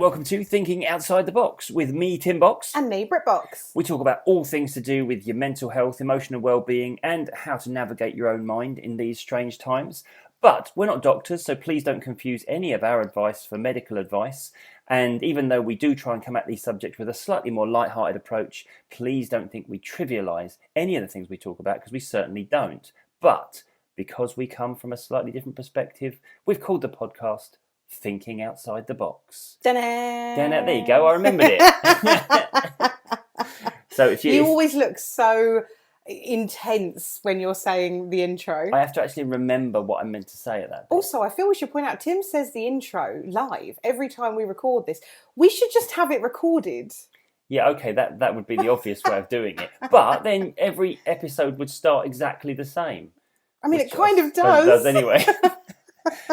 welcome to Thinking Outside the Box with me, Tim Box. And me, Britt Box. We talk about all things to do with your mental health, emotional well-being, and how to navigate your own mind in these strange times. But we're not doctors, so please don't confuse any of our advice for medical advice. And even though we do try and come at these subjects with a slightly more light-hearted approach, please don't think we trivialise any of the things we talk about, because we certainly don't. But because we come from a slightly different perspective, we've called the podcast Thinking Outside the Box. There you go, I remembered it. So you always look so intense when you're saying the intro. I have to actually remember what I meant to say at that bit. Also, I feel we should point out, Tim says the intro live every time we record this. We should just have it recorded. Yeah, okay, that would be the obvious way of doing it. But then every episode would start exactly the same. I mean, it kind of does. It does anyway.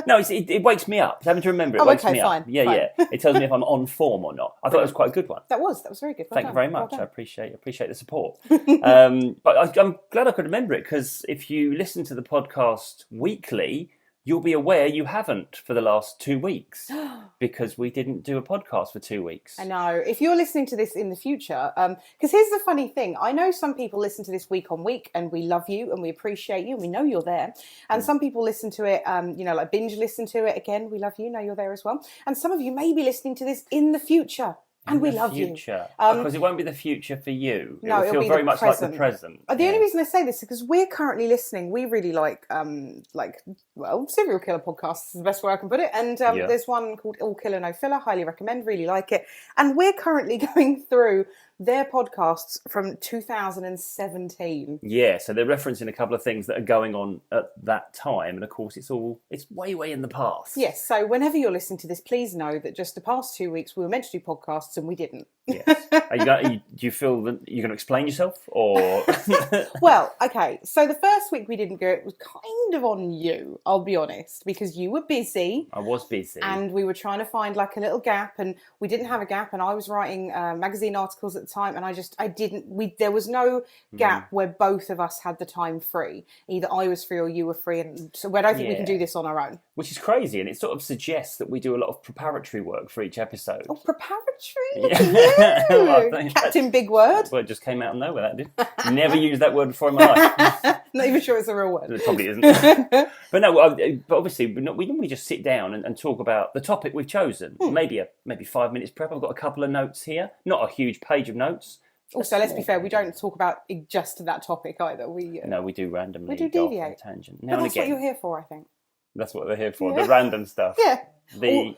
No, it wakes me up. Having to remember it wakes me up. Fine. Yeah. It tells me if I'm on form or not. I thought it was quite a good one. That was very good. Thank you very much. I appreciate the support. But I'm glad I could remember it, because if you listen to the podcast weekly, you'll be aware you haven't for the last 2 weeks, because we didn't do a podcast for 2 weeks. I know. If you're listening to this in the future, because here's the funny thing. I know some people listen to this week on week, and we love you and we appreciate you and we know you're there. And some people listen to it, like binge listen to it. Again, we love you, know you're there as well. And some of you may be listening to this in the future. And we love you. Because it won't be the future for you. No, it'll feel very much like the present. The only reason I say this is because we're currently listening. We really like serial killer podcasts is the best way I can put it. And there's one called All Killer No Filler. Highly recommend. Really like it. And we're currently going through their podcasts from 2017. Yeah, so they're referencing a couple of things that are going on at that time, and of course it's way in the past. Yes, so whenever you're listening to this, please know that just the past 2 weeks we were meant to do podcasts and we didn't. Yes. Do you feel that you're going to explain yourself, or? Well, okay, so the first week we didn't go, it was kind of on you, I'll be honest, because you were busy. I was busy. And we were trying to find like a little gap, and we didn't have a gap, and I was writing magazine articles at the time, and there was no gap where both of us had the time free. Either I was free or you were free, and so I don't think we can do this on our own. Which is crazy, and it sort of suggests that we do a lot of preparatory work for each episode. Oh, preparatory? Look at you! Captain Big Word. Well, it just came out of nowhere, that did. Never used that word before in my life. Not even sure it's a real word. It probably isn't. But obviously, we normally just sit down and talk about the topic we've chosen. Maybe 5 minutes prep. I've got a couple of notes here. Not a huge page of notes. Also, let's be fair, we don't talk about just that topic either. No, we do randomly. We do deviate. Tangent. But that's what you're here for, I think. That's what they're here for, the random stuff. Yeah.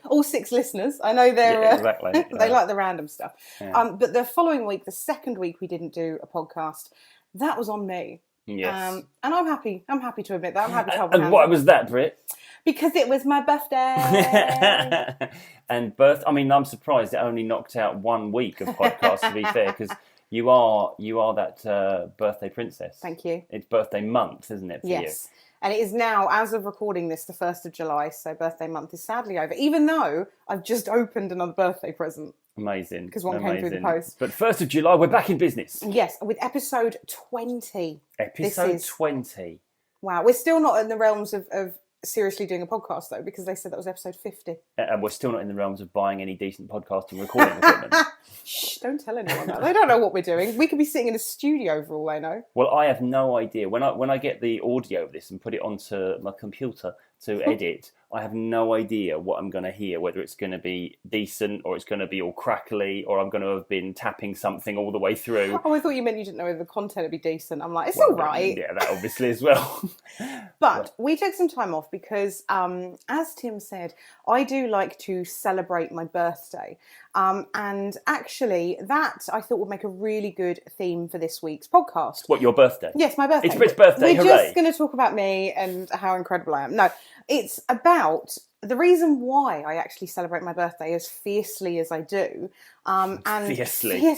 All 6 listeners. I know they're exactly. They like the random stuff. Yeah. But the following week, the second week we didn't do a podcast, that was on me. Yes. And I'm happy to admit that. I'm happy to help. And why was that, Britt? Because it was my birthday. And I'm surprised it only knocked out 1 week of podcasts, to be fair, because you are that birthday princess. Thank you. It's birthday month, isn't it, for you? Yes. And it is now, as of recording this, the 1st of July, so birthday month is sadly over, even though I've just opened another birthday present. Amazing. Because one came through the post. But 1st of July, we're back in business. Yes, with episode 20. Episode 20. Wow, we're still not in the realms of seriously doing a podcast, though, because they said that was episode 50. And we're still not in the realms of buying any decent podcasting recording equipment. Shh, don't tell anyone that. They don't know what we're doing. We could be sitting in a studio for all they know. Well, I have no idea. When I get the audio of this and put it onto my computer to edit, I have no idea what I'm going to hear, whether it's going to be decent or it's going to be all crackly or I'm going to have been tapping something all the way through. Oh, I thought you meant you didn't know whether the content would be decent. I'm like, it's all right. Yeah, that obviously as well. But we took some time off because, as Tim said, I do like to celebrate my birthday. And actually, that I thought would make a really good theme for this week's podcast. What, your birthday? Yes, my birthday. It's Britt's birthday, We're hooray. just going to talk about me and how incredible I am. No, it's about the reason why I actually celebrate my birthday as fiercely as I do. Fiercely.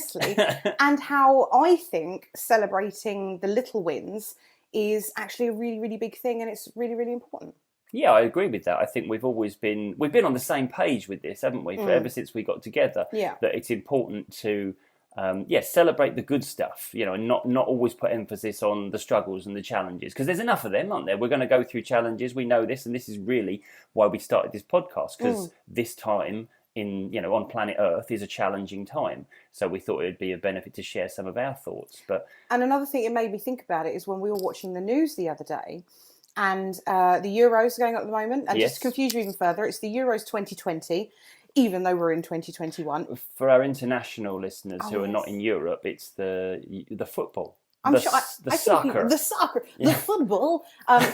And how I think celebrating the little wins is actually a really, really big thing, and it's really, really important. Yeah, I agree with that. I think we've been on the same page with this, haven't we? Ever since we got together. Yeah. That it's important to celebrate the good stuff, and not always put emphasis on the struggles and the challenges, because there's enough of them, aren't there? We're going to go through challenges. We know this, and this is really why we started this podcast, because this time on planet Earth is a challenging time. So we thought it would be a benefit to share some of our thoughts. And another thing it made me think about it is when we were watching the news the other day, and the Euros are going on at the moment. And just to confuse you even further, it's the Euros 2020, even though we're in 2021. For our international listeners who are not in Europe, it's the football. The football.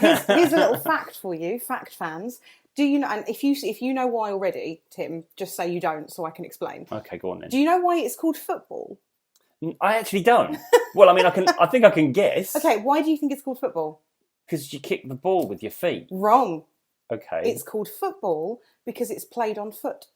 Here's a little fact for you, fact fans. Do you know? And if you know why already, Tim, just say you don't, so I can explain. Okay, go on then. Do you know why it's called football? I actually don't. Well, I mean, I think I can guess. Okay, why do you think it's called football? Because you kick the ball with your feet. Wrong. Okay. It's called football because it's played on foot,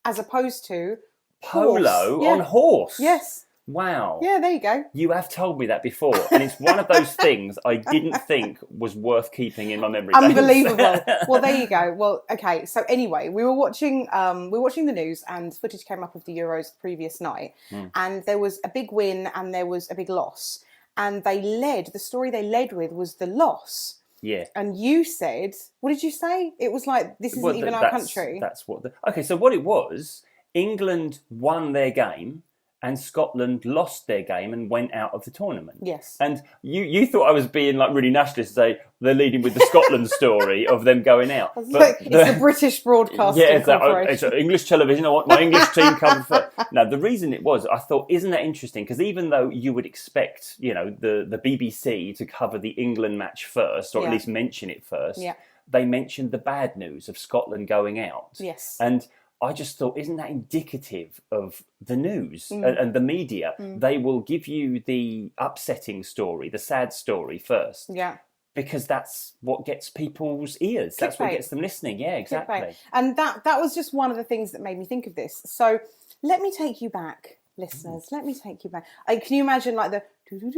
as opposed to polo on horse. Yes. Wow. Yeah, there you go. You have told me that before, and it's one of those things I didn't think was worth keeping in my memory. Unbelievable. Well, there you go. Well, okay. So anyway, we were watching the news, and footage came up of the Euros the previous night, and there was a big win and there was a big loss, and the story they led with was the loss. Yeah. And you said, what did you say? It was like, this isn't even our country. That's what okay, so what it was, England won their game and Scotland lost their game and went out of the tournament. Yes. And you thought I was being like really nationalist to say they're leading with the Scotland story of them going out. But it's the British Broadcasting Corporation. It's English television. I want my English team covered first. Now, the reason it was, I thought, isn't that interesting? Because even though you would expect, the BBC to cover the England match first, or at least mention it first, they mentioned the bad news of Scotland going out. Yes. And I just thought, isn't that indicative of the news and the media? They will give you the upsetting story, the sad story first. Yeah. Because that's what gets people's ears. That's what gets them listening. Yeah, exactly. And that was just one of the things that made me think of this. So let me take you back, listeners. Let me take you back. Can you imagine like the... Wayne's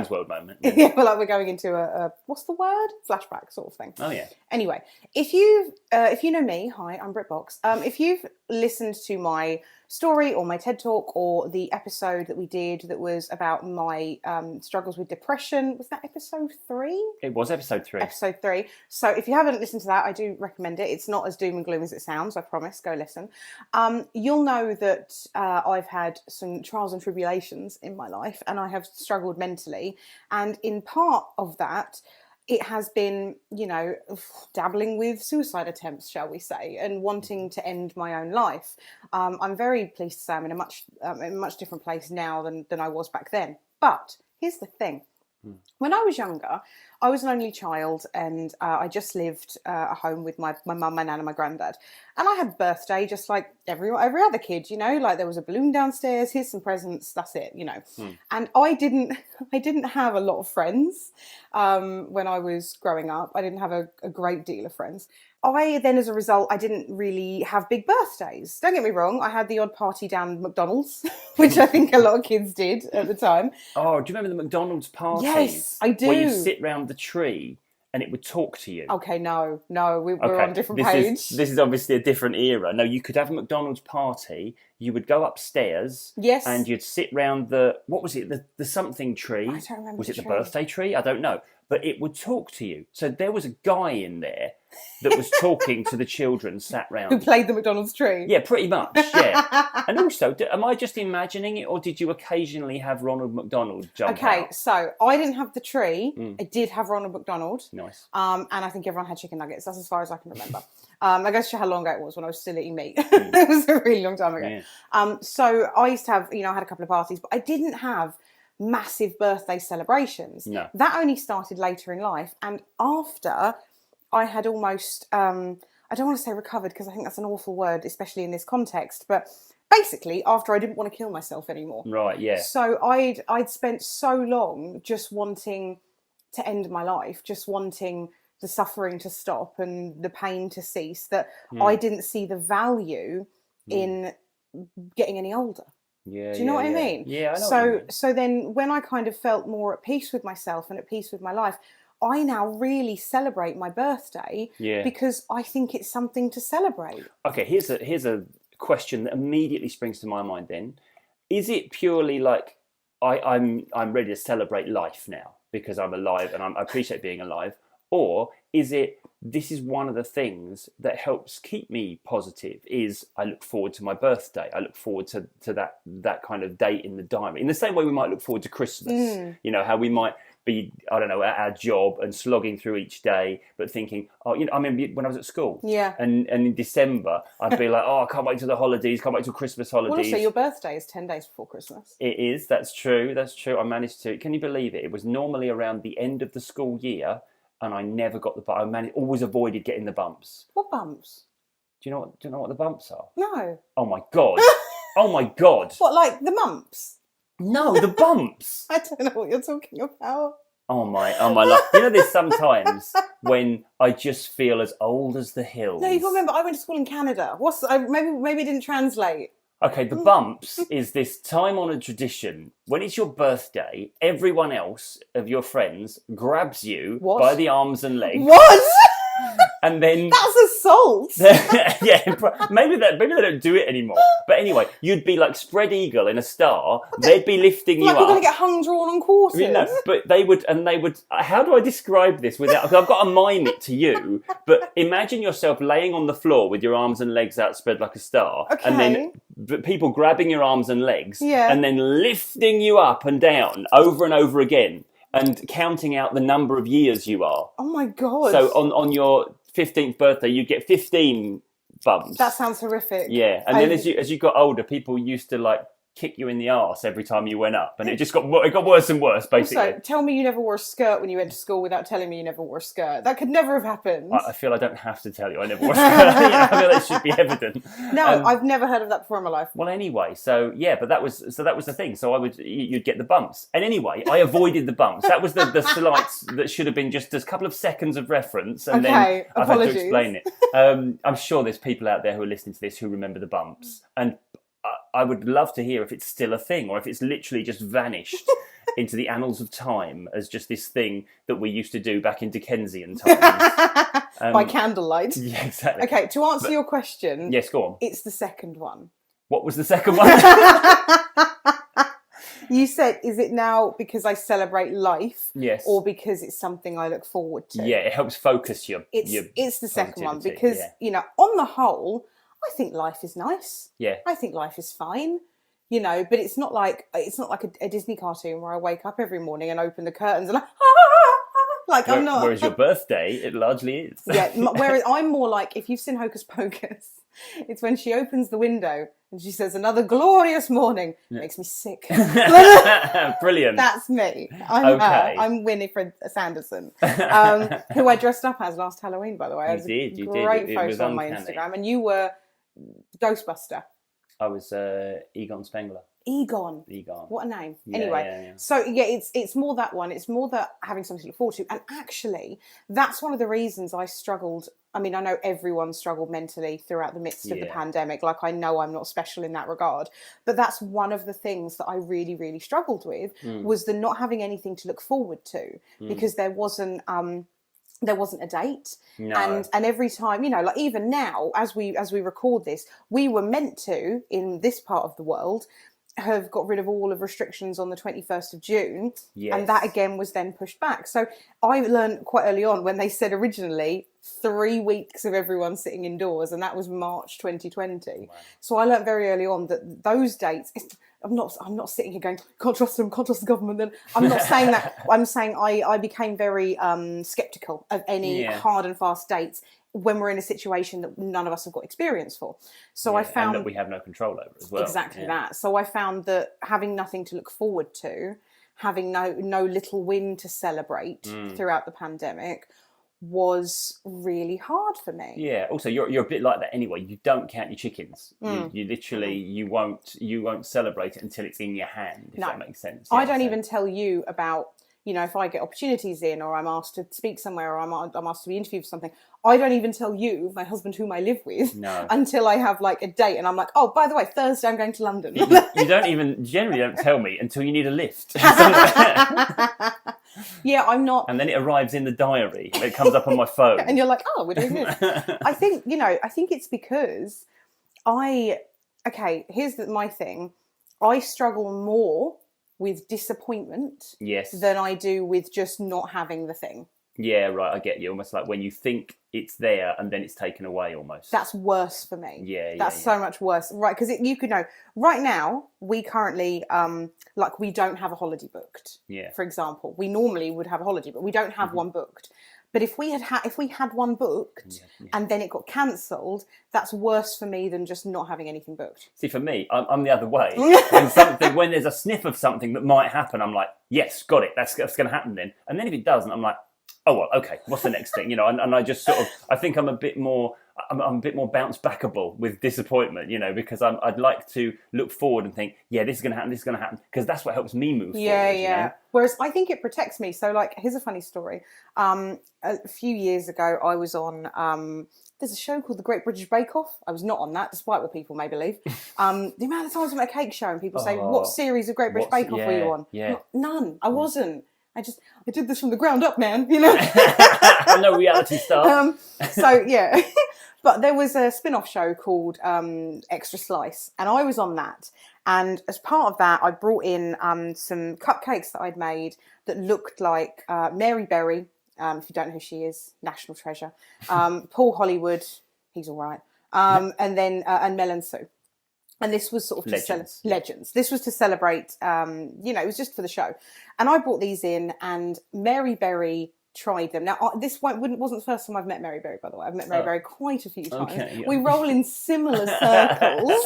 World moment. Yeah, well, like we're going into a what's the word? Flashback sort of thing. Oh yeah. Anyway, if you know me, hi, I'm Britt Box. If you've listened to my story or my TED Talk or the episode that we did that was about my struggles with depression, was that episode 3? It was episode 3. Episode 3. So if you haven't listened to that, I do recommend it. It's not as doom and gloom as it sounds, I promise. Go listen. You'll know that I've had some trials and tribulations in my life, and I have struggled mentally. And in part of that, it has been, dabbling with suicide attempts, shall we say, and wanting to end my own life. I'm very pleased to say I'm in a much different place now than I was back then. But here's the thing. When I was younger, I was an only child, and I just lived at home with my mum, my nan, and my granddad. And I had a birthday just like every other kid, like there was a balloon downstairs, here's some presents, that's it, And I didn't have a lot of friends when I was growing up. I didn't have a great deal of friends. Then, as a result, I didn't really have big birthdays. Don't get me wrong, I had the odd party down at McDonald's, which I think a lot of kids did at the time. Oh, do you remember the McDonald's parties? Yes, I do. Where you sit round the tree and it would talk to you. Okay, no, we're on a different page. This is obviously a different era. No, you could have a McDonald's party, you would go upstairs, yes, and you'd sit round what was it, the something tree? I don't remember. Was it the birthday tree? I don't know. But it would talk to you. So there was a guy in there that was talking to the children sat round. Who played the McDonald's tree? Yeah, pretty much, yeah. And also, am I just imagining it, or did you occasionally have Ronald McDonald jump out? Okay, so I didn't have the tree. I did have Ronald McDonald. Nice. And I think everyone had chicken nuggets. That's as far as I can remember. I guess how long ago it was when I was still eating meat. It was a really long time ago. Yeah. So I used to have, I had a couple of parties, but I didn't have massive birthday celebrations. No. That only started later in life, and after I had almost I don't want to say recovered, because I think that's an awful word, especially in this context, but basically after I didn't want to kill myself anymore. Right, yeah. So I'd spent so long just wanting to end my life, just wanting the suffering to stop and the pain to cease, that I didn't see the value in getting any older. Yeah, do you know what I mean? Yeah, I know what you mean. So then when I kind of felt more at peace with myself and at peace with my life, I now really celebrate my birthday because I think it's something to celebrate. Okay, here's a question that immediately springs to my mind then. Is it purely like I'm ready to celebrate life now because I'm alive and I appreciate being alive? Or is it this is one of the things that helps keep me positive. Is I look forward to my birthday. I look forward to that kind of date in the diary. In the same way we might look forward to Christmas. You know, how we might be, I don't know, at our job and slogging through each day, but thinking, oh, you know, I remember when I was at school. Yeah. And in December, I'd be like, oh, I can't wait till the holidays, can't wait till Christmas holidays. Well, also, your birthday is 10 days before Christmas. It is, that's true. I managed to, can you believe it? It was normally around the end of the school year, and I never got the bumps. I always avoided getting the bumps. What bumps? Do you know what the bumps are? No. Oh my God. Oh my God. What, like the mumps? No, the bumps. I don't know what you're talking about. Oh my love. You know, there's sometimes when I just feel as old as the hills. No, you got to remember, I went to school in Canada. Maybe it didn't translate. Okay, the bumps is this time-honoured tradition. When it's your birthday, everyone else of your friends grabs you by the arms and legs. What? And then that's assault. Yeah, maybe they don't do it anymore. But anyway, you'd be like spread eagle in a star. They'd be lifting you up. Like you're going to get hung, drawn, and quartered. You know, but they would. How do I describe this without? Because I've got to mime it to you. But imagine yourself laying on the floor with your arms and legs outspread like a star, and then people grabbing your arms and legs, and then lifting you up and down over and over again, and counting out the number of years you are. Oh my God! So on your 15th birthday, you get 15 bumps. That sounds horrific. Yeah, and then as you got older, people used to like kick you in the arse every time you went up, and it got worse and worse, basically. Also, tell me you never wore a skirt when you went to school without telling me you never wore a skirt. That could never have happened. I feel I don't have to tell you I never wore a skirt. I feel that should be evident. No, I've never heard of that before in my life. Well, anyway, so yeah, but that was the thing. So you'd get the bumps, and anyway, I avoided the bumps. That was the slights that should have been just a couple of seconds of reference, and then I've had to explain it. I'm sure there's people out there who are listening to this who remember the bumps, and I would love to hear if it's still a thing or if it's literally just vanished into the annals of time as just this thing that we used to do back in Dickensian times. By candlelight. Yeah, exactly. Okay, to answer your question. Yes, go on. It's the second one. What was the second one? You said, is it now because I celebrate life? Yes. Or because it's something I look forward to? Yeah, it helps focus It's the second one because, yeah. you know, on the whole, I think life is nice. Yeah. I think life is fine. You know, but it's not like a Disney cartoon where I wake up every morning and open the curtains and I'm not. Whereas your birthday, it largely is. Yeah. Whereas I'm more like, if you've seen Hocus Pocus, it's when she opens the window and she says, "Another glorious morning." Yeah. Makes me sick. Brilliant. That's me. I'm Winifred Sanderson, who I dressed up as last Halloween, by the way. You Great did. photo on my Instagram, and you were Ghostbuster. I was Egon Spengler. Egon. What a name. Yeah, anyway, yeah. So yeah, it's more that one. It's more that having something to look forward to. And actually, that's one of the reasons I struggled. I mean, I know everyone struggled mentally throughout the midst of the pandemic. Like, I know I'm not special in that regard. But that's one of the things that I really, really struggled with was the not having anything to look forward to because there wasn't a date. No. And every time, you know, like even now, as we record this, we were meant to, in this part of the world, have got rid of all of restrictions on the 21st of June. Yes. And that again was then pushed back. So I learned quite early on when they said originally 3 weeks of everyone sitting indoors, and that was March 2020. Wow. So I learned very early on that those dates, I'm not sitting here going, can't trust them, can't trust the government. Then I'm not saying that. I'm saying I became very sceptical of any hard and fast dates when we're in a situation that none of us have got experience for. So I found... And that we have no control over as well. Exactly that. So I found that having nothing to look forward to, having no little win to celebrate throughout the pandemic was really hard for me. Yeah. Also, you're a bit like that anyway. You don't count your chickens. You literally, you won't celebrate it until it's in your hand, if that makes sense. I don't even tell you about... You know, if I get opportunities in or I'm asked to speak somewhere or I'm asked to be interviewed for something, I don't even tell you, my husband whom I live with, until I have like a date and I'm like, oh, by the way, Thursday I'm going to London. You generally don't tell me until you need a lift. Yeah, I'm not. And then it arrives in the diary. It comes up on my phone. And you're like, oh, we're doing this. I think it's because here's my thing. I struggle more with disappointment than I do with just not having the thing. Yeah, right. I get you. Almost like when you think it's there and then it's taken away almost. That's worse for me. Yeah, That's so much worse. Right, because you could know, right now, we currently, like, we don't have a holiday booked. Yeah. For example, we normally would have a holiday, but we don't have one booked. But if we had one booked and then it got cancelled, that's worse for me than just not having anything booked. See, for me, I'm the other way. When there's a sniff of something that might happen, I'm like, yes, got it. That's going to happen then. And then if it doesn't, I'm like, oh well, okay. What's the next thing? And I just sort of, I think I'm a bit more bounce backable with disappointment, because I'd like to look forward and think, yeah, this is going to happen. This is going to happen, because that's what helps me move forward. Yeah. Whereas I think it protects me. So, like, here's a funny story. A few years ago, I was on. There's a show called The Great British Bake Off. I was not on that, despite what people may believe. The amount of times I'm at a cake show and people say, "What series of Great British Bake Off were you on?" Yeah. None. I wasn't. I did this from the ground up, man. I'm no reality star. So yeah, but there was a spin-off show called Extra Slice, and I was on that. And as part of that, I brought in some cupcakes that I'd made that looked like Mary Berry. If you don't know who she is, national treasure. Paul Hollywood, he's all right. And then and Mel and Sue. And this was sort of legends. This was to celebrate, it was just for the show. And I brought these in, and Mary Berry tried them. Now, this wasn't the first time I've met Mary Berry, by the way. I've met Mary Berry quite a few times. Okay, yeah. We roll in similar circles.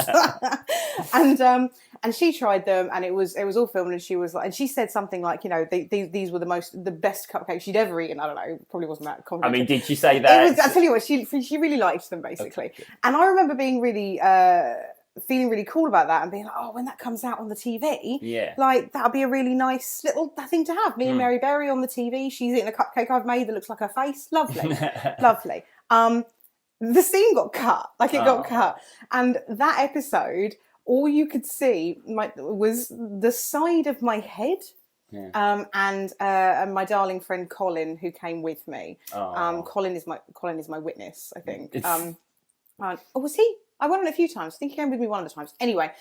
And she tried them, and it was all filmed, and she was like, and she said something like, these were the best cupcakes she'd ever eaten. I don't know, probably wasn't that confident. I mean, did she say that? I tell you what, she really liked them, basically. Okay. And I remember being really feeling really cool about that and being like, oh, when that comes out on the TV, like, that'll be a really nice little thing to have. Me and Mary Berry on the TV. She's eating a cupcake I've made that looks like her face. Lovely. Lovely. The scene got cut. Like, it got cut. And that episode, all you could see was the side of my head. Yeah. And my darling friend Colin, who came with me. Colin is my witness, I think. Was he? I went on a few times. I think he came with me one of the times. Anyway,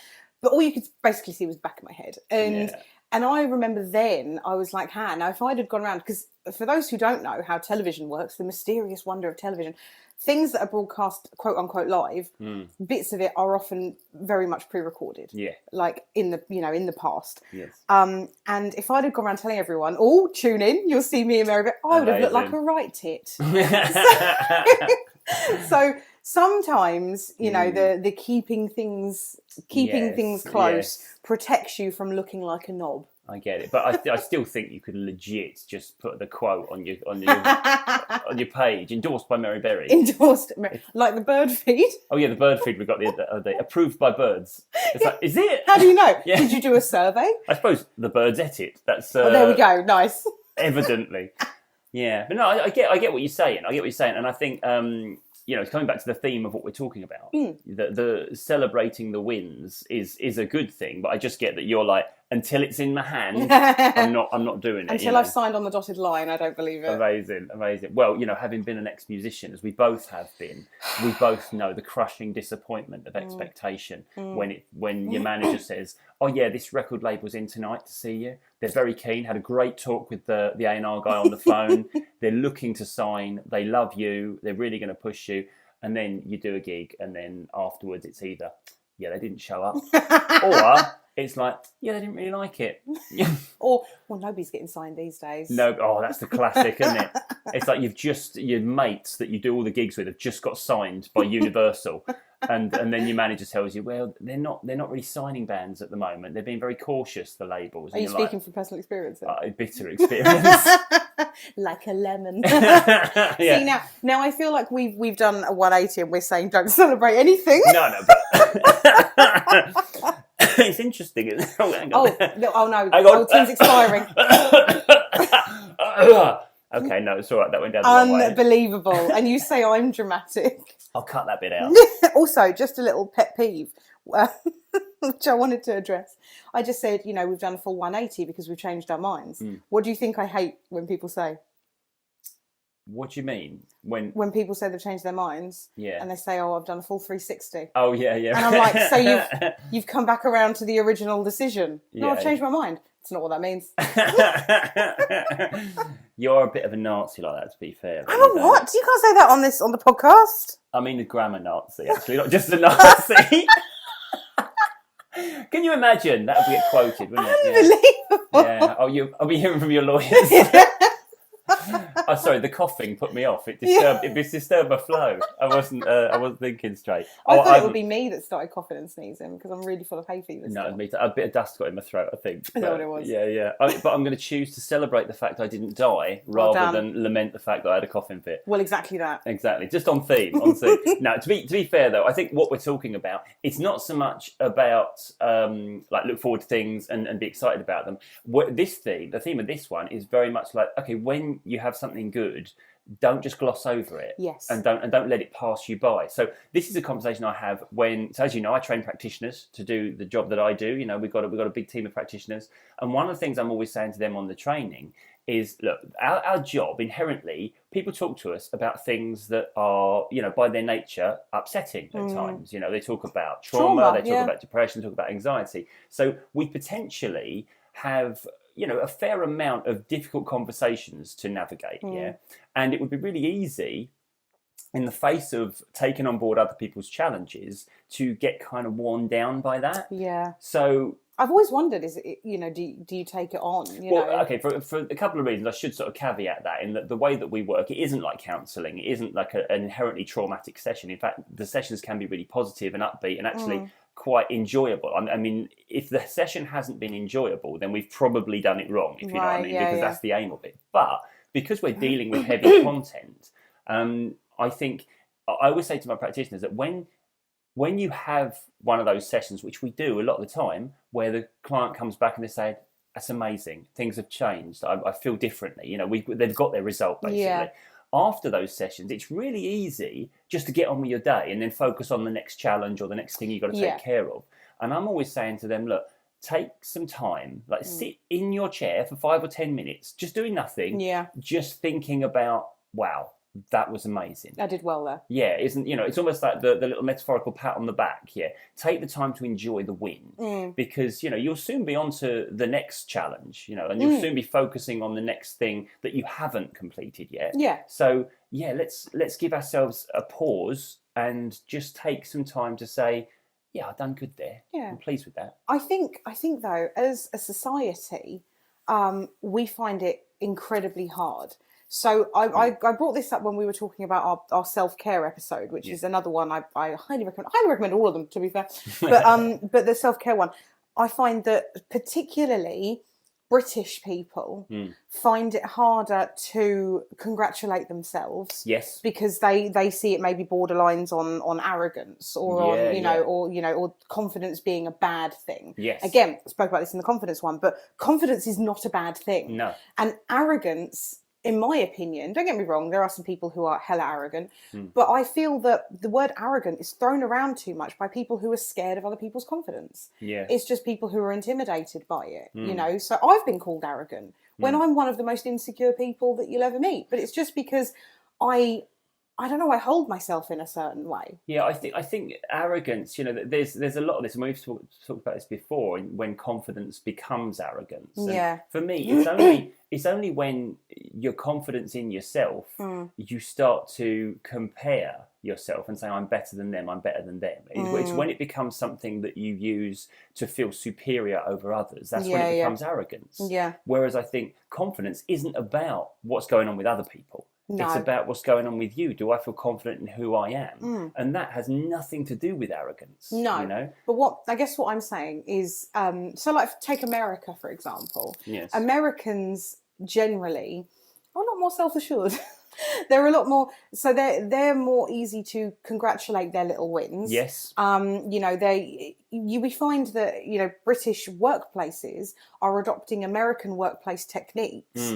but all you could basically see was the back of my head. And I remember then I was like, now if I'd have gone around, because for those who don't know how television works, the mysterious wonder of television, things that are broadcast quote unquote live, bits of it are often very much pre-recorded. Yeah. Like in the past. Yes. And if I'd have gone around telling everyone, oh, tune in, you'll see me and Mary, I would have looked like a right tit. So sometimes, the keeping things close protects you from looking like a knob. I get it, but I still think you could legit just put the quote on your on your page, endorsed by Mary Berry. Like the bird feed. Oh yeah, the bird feed we got the other day, approved by birds. It's like, is it? How do you know? Yeah. Did you do a survey? I suppose the birds ate it. That's there we go. Nice. Evidently, yeah. But no, I get what you're saying. And I think it's coming back to the theme of what we're talking about. The celebrating the wins is a good thing, but I just get that you're like, until it's in my hand, I'm not doing it. Until I've signed on the dotted line, I don't believe it. Amazing. Well, having been an ex-musician, as we both have been, we both know the crushing disappointment of expectation when your manager says, oh yeah, this record label's in tonight to see you. They're very keen, had a great talk with the A&R guy on the phone. They're looking to sign, they love you, they're really going to push you. And then you do a gig, and then afterwards it's either, yeah, they didn't show up, or it's like, yeah, they didn't really like it. Or, well, nobody's getting signed these days. No, that's the classic, isn't it? It's like your mates that you do all the gigs with have just got signed by Universal. And then your manager tells you, well, they're not really signing bands at the moment. They're being very cautious, the labels. Are you speaking from personal experience? Bitter experience. Like a lemon. Yeah. See, now I feel like we've done a 180 and we're saying don't celebrate anything. No, but it's interesting. Hang on. No, Tim's expiring. Okay, no, it's all right. That went down the wrong way. Unbelievable. And you say I'm dramatic. I'll cut that bit out. Also, just a little pet peeve, which I wanted to address. I just said, we've done a full 180 because we've changed our minds. What do you think I hate when people say? What do you mean? When people say they've changed their minds, Yeah. and they say, "Oh, I've done a full 360." Oh yeah. And I'm like, so you've come back around to the original decision? No, I've changed my mind. It's not what that means. You're a bit of a Nazi like that, to be fair. I'm a what? You can't say that on the podcast. I mean, a grammar Nazi, actually, not just a Nazi. Can you imagine? That would get quoted, wouldn't it? Unbelievable. Yeah. Oh, I'll be hearing from your lawyers. Oh, sorry, the coughing put me off. It disturbed my flow. I wasn't thinking straight. I thought it would be me that started coughing and sneezing because I'm really full of hay fever. No, me too. A bit of dust got in my throat, I think. Is that what it was? Yeah. But I'm going to choose to celebrate the fact I didn't die rather than lament the fact that I had a coughing fit. Well, exactly that. Exactly. Just on theme. Now, to be fair though, I think what we're talking about, it's not so much about like look forward to things and be excited about them. The theme of this one is very much like, okay, when you have something good, don't just gloss over it. Yes. And don't let it pass you by. So this is a conversation I have so as you know, I train practitioners to do the job that I do. You know, we've got a big team of practitioners, and one of the things I'm always saying to them on the training is, look, our job inherently, people talk to us about things that are, you know, by their nature upsetting at times. You know, they talk about trauma, they talk about depression, talk about anxiety. So we potentially have, you know, a fair amount of difficult conversations to navigate, and it would be really easy in the face of taking on board other people's challenges to get kind of worn down by that. Yeah. So I've always wondered, is it, you know, do you take it on? Okay, for a couple of reasons, I should sort of caveat that in that the way that we work, it isn't like counselling. It isn't like an inherently traumatic session. In fact, the sessions can be really positive and upbeat and actually quite enjoyable. I mean, if the session hasn't been enjoyable, then we've probably done it wrong, if you know what I mean, because that's the aim of it. But because we're dealing with heavy content, I think I always say to my practitioners that when you have one of those sessions, which we do a lot of the time, where the client comes back and they say, that's amazing, things have changed, I feel differently, you know, they've got their result basically. Yeah. After those sessions, it's really easy just to get on with your day and then focus on the next challenge or the next thing you've got to take care of. And I'm always saying to them, look, take some time, like sit in your chair for 5 or 10 minutes, just doing nothing, just thinking about, wow, that was amazing. I did well there. Yeah, it's almost like the little metaphorical pat on the back. Yeah, take the time to enjoy the win because, you know, you'll soon be on to the next challenge, you know, and you'll soon be focusing on the next thing that you haven't completed yet. Yeah. So, yeah, let's give ourselves a pause and just take some time to say, yeah, I've done good there. Yeah. I'm pleased with that. I think though, as a society, we find it incredibly hard. So I brought this up when we were talking about our self-care episode, which is another one I highly recommend. I highly recommend all of them, to be fair. But the self-care one, I find that particularly British people find it harder to congratulate themselves. Yes. Because they see it maybe borderlines on arrogance or or confidence being a bad thing. Yes. Again, I spoke about this in the confidence one, but confidence is not a bad thing. No. And arrogance, in my opinion, don't get me wrong, there are some people who are hella arrogant, but I feel that the word arrogant is thrown around too much by people who are scared of other people's confidence. Yeah. It's just people who are intimidated by it, you know? So I've been called arrogant when I'm one of the most insecure people that you'll ever meet, but it's just because I don't know, I hold myself in a certain way. Yeah, I think arrogance, you know, there's a lot of this, and we've talked about this before, when confidence becomes arrogance. And for me, it's only when your confidence in yourself, you start to compare yourself and say, I'm better than them, I'm better than them. It's when it becomes something that you use to feel superior over others. That's when it becomes arrogance. Yeah. Whereas I think confidence isn't about what's going on with other people. No. It's about what's going on with you. Do I feel confident in who I am? And that has nothing to do with arrogance. No. You know? But what I'm saying is, so like take America, for example. Yes. Americans generally are a lot more self-assured. They're a lot more, so they're more easy to congratulate their little wins. Yes. You know, we find that, you know, British workplaces are adopting American workplace techniques.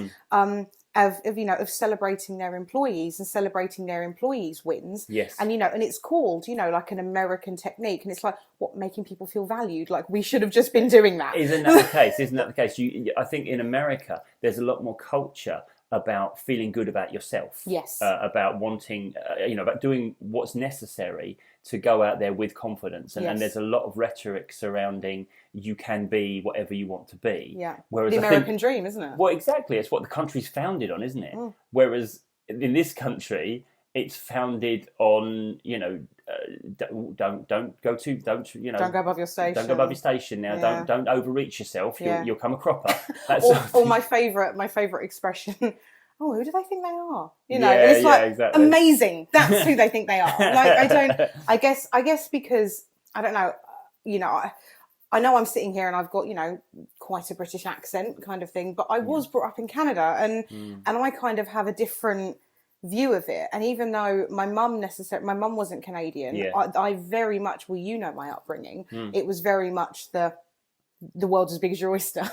Of celebrating their employees and celebrating their employees' wins. Yes. And, you know, and it's called, you know, like an American technique. And it's like, what, making people feel valued? Like, we should have just been doing that. Isn't that the case? I think in America, there's a lot more culture about feeling good about yourself. Yes. About wanting, about doing what's necessary to go out there with confidence. And there's a lot of rhetoric surrounding you can be whatever you want to be. Yeah. Whereas the American dream, isn't it? Well, exactly. It's what the country's founded on, isn't it? Whereas in this country, it's founded on, don't go above your station. Don't go above your station now. Yeah. Don't overreach yourself. You'll come a cropper. Or my favourite expression. Oh, who do they think they are? It's like exactly. Amazing. That's who they think they are. I guess because I don't know. I know I'm sitting here and I've got quite a British accent kind of thing, but I was brought up in Canada and I kind of have a different view of it. And even though my mum wasn't Canadian, I very much, my upbringing. It was very much the world's as big as your oyster.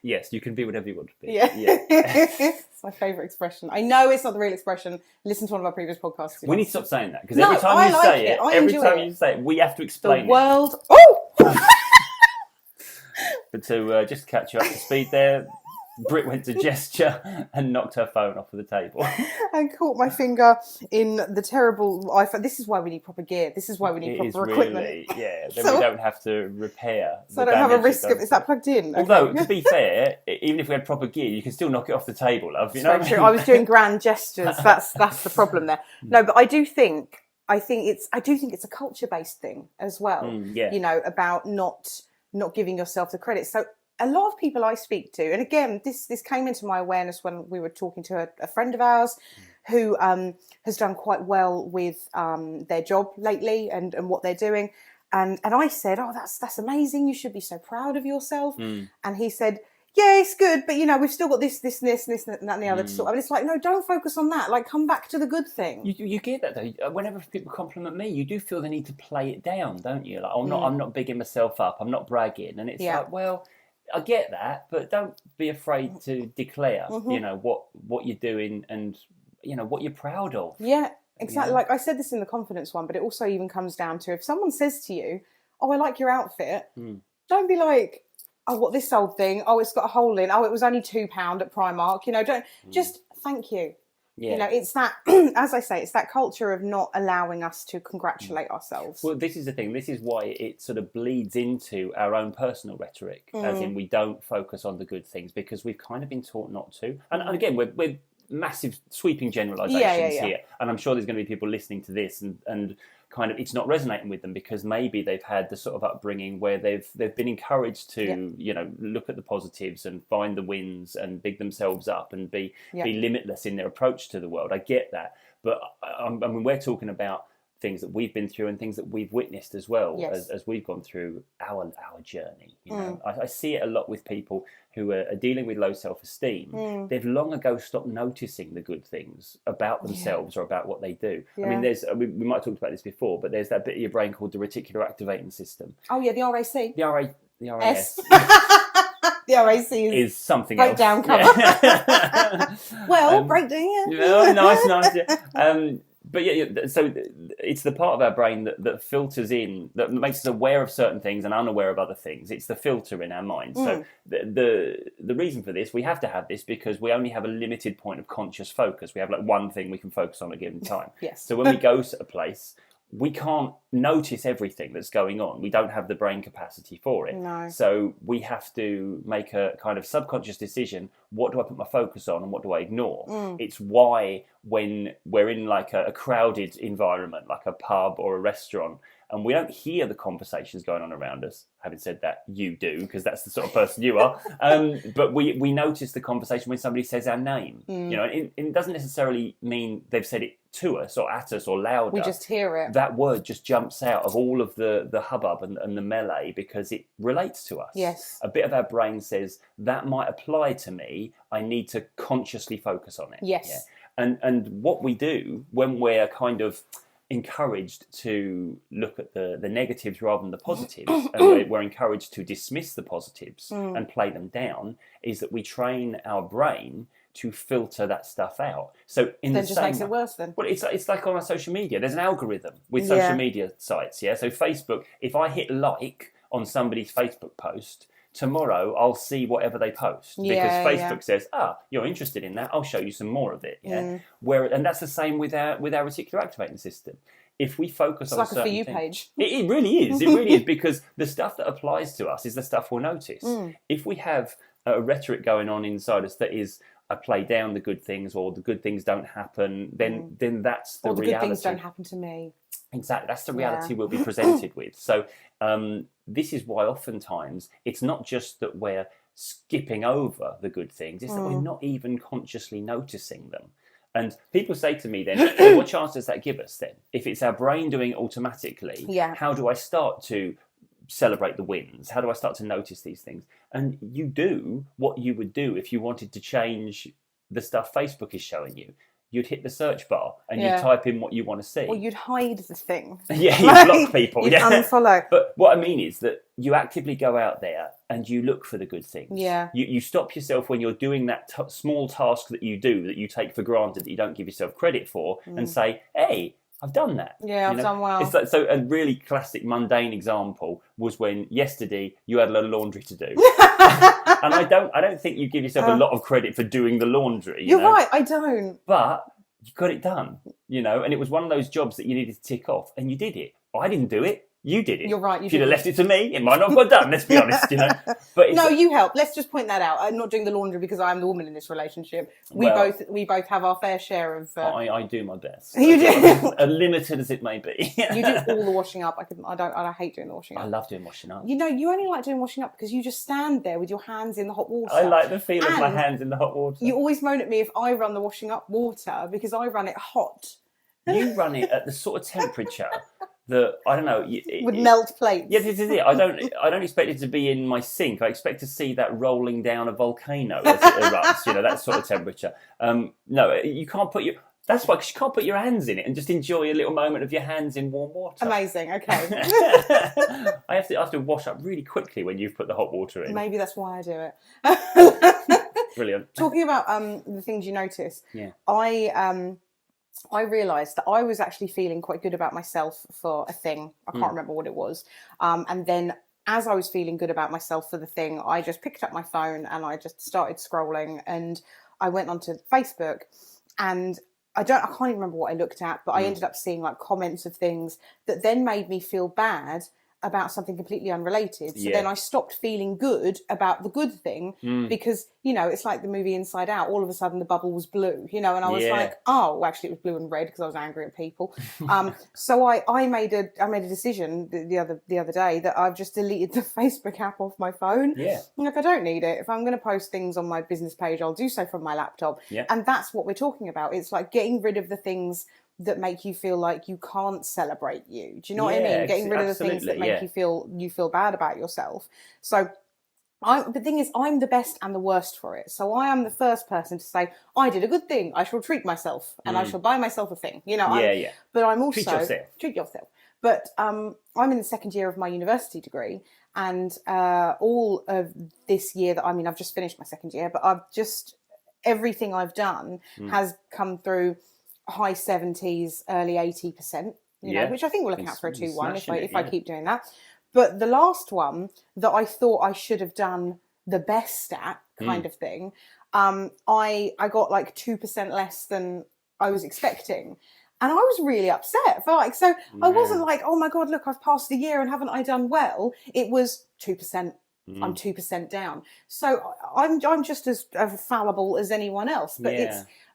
Yes, you can be whatever you want to be. Yeah. It's my favourite expression. I know it's not the real expression. Listen to one of our previous podcasts. We need to stop saying that because every time you say it, we have to explain the world. it. Oh! But to just catch you up to speed there, Britt went to gesture and knocked her phone off of the table. And caught my finger in the terrible iPhone. This is why we need proper gear. This is why we need proper equipment. Really, then we don't have to repair. So I don't have a risk of... Is that plugged in? Although, to be fair, even if we had proper gear, you can still knock it off the table, love. You know what I mean? I was doing grand gestures. That's the problem there. No, but I do think it's a culture-based thing as well. About not giving yourself the credit. So a lot of people I speak to, and again, this came into my awareness when we were talking to a friend of ours who has done quite well with their job lately and what they're doing. And I said, oh, that's amazing. You should be so proud of yourself. And he said, yeah, it's good, but we've still got this, and that, and the other to sort of. And it's like, no, don't focus on that. Like, come back to the good thing. You get that though. Whenever people compliment me, you do feel the need to play it down, don't you? Like, I'm not bigging myself up. I'm not bragging, and it's like, well, I get that, but don't be afraid to declare, what you're doing and what you're proud of. Yeah, exactly. Like I said this in the confidence one, but it also even comes down to if someone says to you, "Oh, I like your outfit," don't be like, "Oh, what this old thing? Oh, it's got a hole in. Oh, it was only £2 at Primark." Don't just thank you. Yeah. It's that, as I say, it's that culture of not allowing us to congratulate ourselves. Well, this is the thing. This is why it sort of bleeds into our own personal rhetoric, as in we don't focus on the good things because we've kind of been taught not to. And again, we're massive sweeping generalisations here. And I'm sure there's going to be people listening to this and kind of it's not resonating with them because maybe they've had the sort of upbringing where they've been encouraged to look at the positives and find the wins and big themselves up and be limitless in their approach to the world. I get that, but I mean we're talking about things that we've been through and things that we've witnessed as well as we've gone through our journey. I see it a lot with people who are dealing with low self-esteem. They've long ago stopped noticing the good things about themselves or about what they do. I mean, we might have talked about this before, but there's that bit of your brain called the Reticular Activating System. Oh yeah, the RAC. The RAS. The RAC is something breakdown else. Cover. Well, breakdown. Nice. Yeah. But so it's the part of our brain that filters in, that makes us aware of certain things and unaware of other things. It's the filter in our mind. So the reason for this, we have to have this because we only have a limited point of conscious focus. We have like one thing we can focus on at a given time. Yes. So when we go to a place, we can't notice everything that's going on. We don't have the brain capacity for it. No. So we have to make a kind of subconscious decision. What do I put my focus on and what do I ignore? It's why when we're in like a crowded environment, like a pub or a restaurant, and we don't hear the conversations going on around us. Having said that, you do, because that's the sort of person you are. But we notice the conversation when somebody says our name. It doesn't necessarily mean they've said it to us or at us or louder. We just hear it. That word just jumps out of all of the hubbub and the melee because it relates to us. Yes. A bit of our brain says, that might apply to me. I need to consciously focus on it. Yes. Yeah? And what we do when we're kind of encouraged to look at the negatives rather than the positives, and we're encouraged to dismiss the positives and play them down, is that we train our brain to filter that stuff out. So makes it worse then. Well, it's like on our social media. There's an algorithm with social media sites. Yeah. So Facebook, if I hit like on somebody's Facebook post, tomorrow I'll see whatever they post because Facebook says, you're interested in that, I'll show you some more of it. And that's the same with our reticular activating system. If we focus on it's like a For You things, page. It really is. It really is, because the stuff that applies to us is the stuff we'll notice. If we have a rhetoric going on inside us that is, I play down the good things, or the good things don't happen, then that's the reality. Or the good things don't happen to me. Exactly. That's the reality we'll be presented with. So this is why oftentimes it's not just that we're skipping over the good things, it's that we're not even consciously noticing them. And people say to me then, what chance does that give us then? If it's our brain doing it automatically, how do I start to celebrate the wins? How do I start to notice these things? And you do what you would do if you wanted to change the stuff Facebook is showing you. You'd hit the search bar and you'd type in what you want to see. Or you'd hide the thing. Yeah, you'd block people. You'd unfollow. But what I mean is that you actively go out there and you look for the good things. Yeah. You stop yourself when you're doing that small task that you do, that you take for granted, that you don't give yourself credit for, and say, hey, I've done that. Yeah, I've done well. It's like, so a really classic mundane example was when yesterday you had a lot of laundry to do. And I don't think you give yourself a lot of credit for doing the laundry. You're right, I don't. But you got it done, and it was one of those jobs that you needed to tick off, and you did it. I didn't do it. You did it. You're right. If you'd have left it to me, it might not have got done. Let's be honest, But no, you help. Let's just point that out. I'm not doing the laundry because I'm the woman in this relationship. We both have our fair share of. I do my best. You do, as limited as it may be. You do all the washing up. I hate doing the washing up. I love doing washing up. You only like doing washing up because you just stand there with your hands in the hot water. I like the feel of my hands in the hot water. You always moan at me if I run the washing up water because I run it hot. You run it at the sort of temperature that, I don't know, would melt plates. Yeah, this is it. I don't expect it to be in my sink. I expect to see that rolling down a volcano as it erupts. That sort of temperature. No, you can't put that's why, 'cause you can't put your hands in it and just enjoy a little moment of your hands in warm water. Amazing. Okay. I have to wash up really quickly when you've put the hot water in. Maybe that's why I do it. Brilliant. Talking about the things you notice. Yeah. I realised that I was actually feeling quite good about myself for a thing. I can't remember what it was. And then as I was feeling good about myself for the thing, I just picked up my phone and I just started scrolling, and I went onto Facebook, and I can't even remember what I looked at, but I ended up seeing like comments of things that then made me feel bad about something completely unrelated. So then I stopped feeling good about the good thing because, it's like the movie Inside Out. All of a sudden the bubble was blue, and I was like, oh, well, actually it was blue and red because I was angry at people. So I made a decision the other day that I've just deleted the Facebook app off my phone. Yeah. Like, I don't need it. If I'm going to post things on my business page, I'll do so from my laptop. Yeah. And that's what we're talking about. It's like getting rid of the things that make you feel like you can't celebrate you. Do you know what I mean? Getting rid of the things that make you feel bad about yourself. So the thing is, I'm the best and the worst for it. So I am the first person to say, I did a good thing. I shall treat myself and I shall buy myself a thing. But I'm also... Treat yourself. But I'm in the second year of my university degree, and all of this year I've just finished my second year, but everything I've done has come through high 70s, early 80%, which I think we're looking at for a 2-1 if I keep doing that. But the last one that I thought I should have done the best at kind of thing, I got like 2% less than I was expecting. And I was really upset. I wasn't like, oh my God, look, I've passed the year and haven't I done well? It was 2%. I'm 2% down. So I'm just as fallible as anyone else.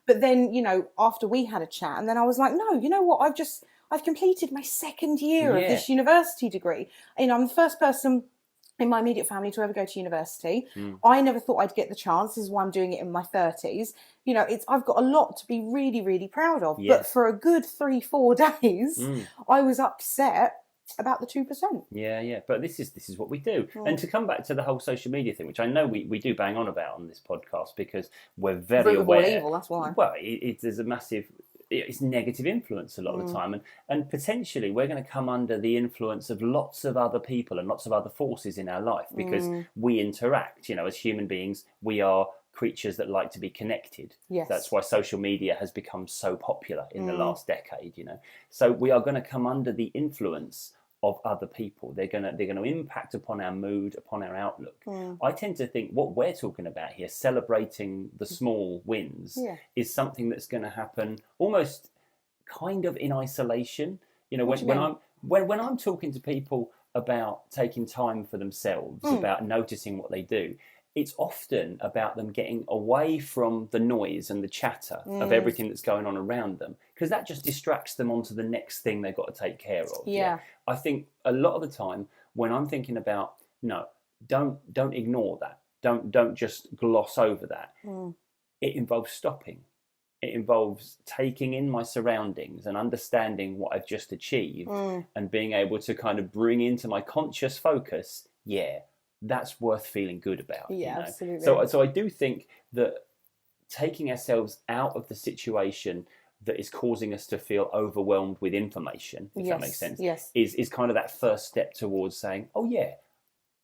But then, after we had a chat, and then I was like, no, you know what? I've completed my second year of this university degree. I'm the first person in my immediate family to ever go to university. I never thought I'd get the chance. This is why I'm doing it in my 30s. I've got a lot to be really, really proud of. Yeah. But for a good 3-4 days, I was upset about the 2%. Yeah. But this is what we do. And to come back to the whole social media thing, which I know we do bang on about on this podcast because we're very aware. Evil, that's why. Well, there's a massive... It's negative influence a lot of the time, and potentially we're going to come under the influence of lots of other people and lots of other forces in our life because we interact. As human beings, we are creatures that like to be connected. Yes. That's why social media has become so popular in the last decade. So we are going to come under the influence of other people. They're gonna impact upon our mood, upon our outlook. I tend to think what we're talking about here, celebrating the small wins, is something that's going to happen almost kind of in isolation. You know, when I'm talking to people about taking time for themselves, about noticing what they do, it's often about them getting away from the noise and the chatter of everything that's going on around them, because that just distracts them onto the next thing they've got to take care of. I think a lot of the time when I'm thinking about, no, don't ignore that, don't just gloss over that, it involves stopping. It involves taking in my surroundings and understanding what I've just achieved and being able to kind of bring into my conscious focus, that's worth feeling good about. Absolutely. So I do think that taking ourselves out of the situation that is causing us to feel overwhelmed with information, if that makes sense, is kind of that first step towards saying, oh yeah,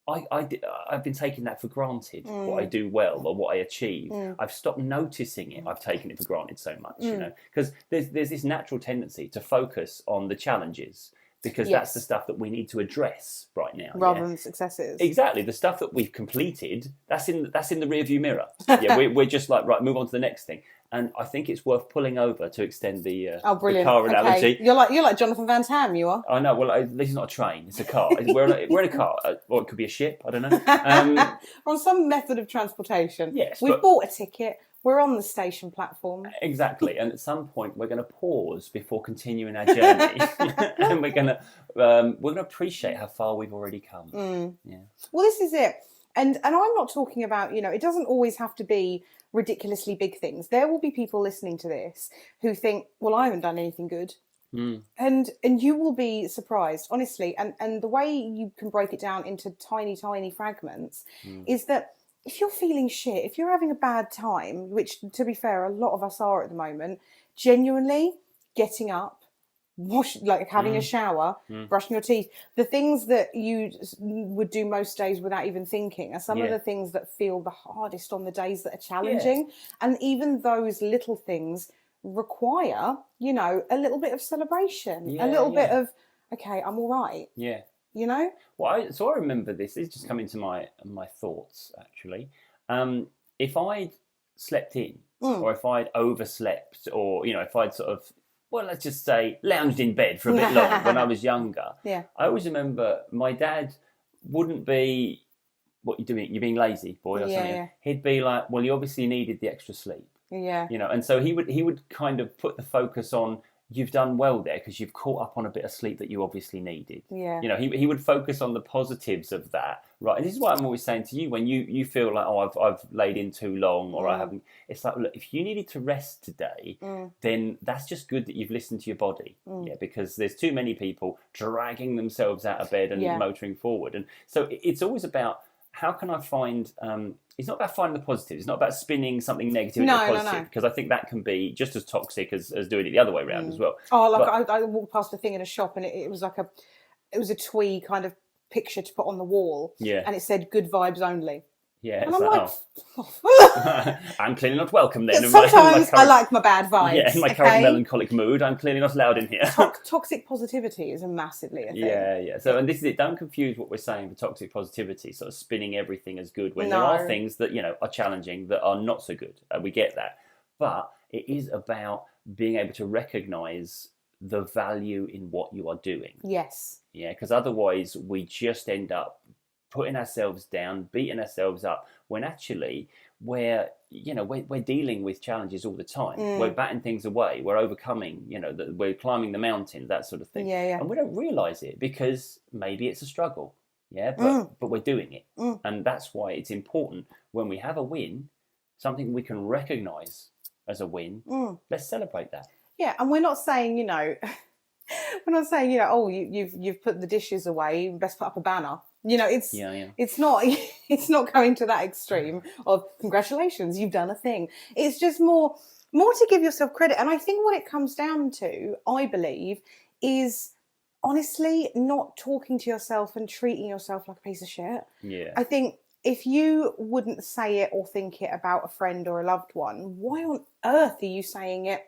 I've been taking that for granted, what I do well or what I achieve. I've stopped noticing it. I've taken it for granted so much, you know, because there's this natural tendency to focus on the challenges, because that's the stuff that we need to address right now, rather than successes. Exactly, the stuff that we've completed, that's in the rear view mirror. We're just like, right, move on to the next thing. And I think it's worth pulling over to extend the car analogy. You're like Jonathan Van Tam, you are. I know. Well, this is not a train; it's a car. We're in a car, or it could be a ship. I don't know. We're on some method of transportation. Yes, we've bought a ticket. We're on the station platform. Exactly, and at some point we're going to pause before continuing our journey, and we're going to appreciate how far we've already come. Well, this is it, and I'm not talking about, you know, it doesn't always have to be ridiculously big things. There will be people listening to this who think, well, I haven't done anything good. And you will be surprised, honestly. And the way you can break it down into tiny fragments is that if you're feeling shit, if you're having a bad time, which, to be fair, a lot of us are at the moment, genuinely getting up, having a shower, brushing your teeth, the things that you would do most days without even thinking are some of the things that feel the hardest on the days that are challenging. And even those little things require, you know, a little bit of celebration, a little bit of, okay, I'm all right. You know? Well, I remember this. It's just come into my thoughts, actually. If I'd slept in, or if I'd overslept, or, you know, if I'd sort of, well, let's just say lounged in bed for a bit long when I was younger, I always remember my dad wouldn't be, what you doing? You're being lazy, boy, or something. He'd be like, well, you obviously needed the extra sleep. You know, and so he would kind of put the focus on, you've done well there because you've caught up on a bit of sleep that you obviously needed. You know, he would focus on the positives of that, right? And this is what I'm always saying to you, when you feel like, oh, I've laid in too long, or I haven't. It's like, look, if you needed to rest today, then that's just good that you've listened to your body. Because there's too many people dragging themselves out of bed and motoring forward. And so it's always about, how can I find, it's not about finding the positive. It's not about spinning something negative into a positive, because I think that can be just as toxic as doing it the other way around as well. Oh, like I walked past a thing in a shop, and it was like it was a twee kind of picture to put on the wall, and it said "good vibes only." And I'm like, I'm clearly not welcome then. Sometimes I like my bad vibes. In my current melancholic mood, I'm clearly not allowed in here. Toxic positivity is massively a thing. Yeah. So, and this is it. Don't confuse what we're saying with toxic positivity, sort of spinning everything as good, when there are things that, you know, are challenging, that are not so good. We get that. But it is about being able to recognise the value in what you are doing. Yeah, because otherwise we just end up putting ourselves down, beating ourselves up, when actually we're dealing with challenges all the time. We're batting things away. We're overcoming, you know, we're climbing the mountain, that sort of thing. And we don't realise it because maybe it's a struggle. But we're doing it. And that's why it's important, when we have a win, something we can recognise as a win, let's celebrate that. Yeah, and we're not saying, you know, oh, you've put the dishes away, you best put up a banner. You know, it's not going to that extreme of congratulations, you've done a thing. It's just more to give yourself credit. And I think what it comes down to, I believe, is honestly not talking to yourself and treating yourself like a piece of shit. I think if you wouldn't say it or think it about a friend or a loved one, why on earth are you saying it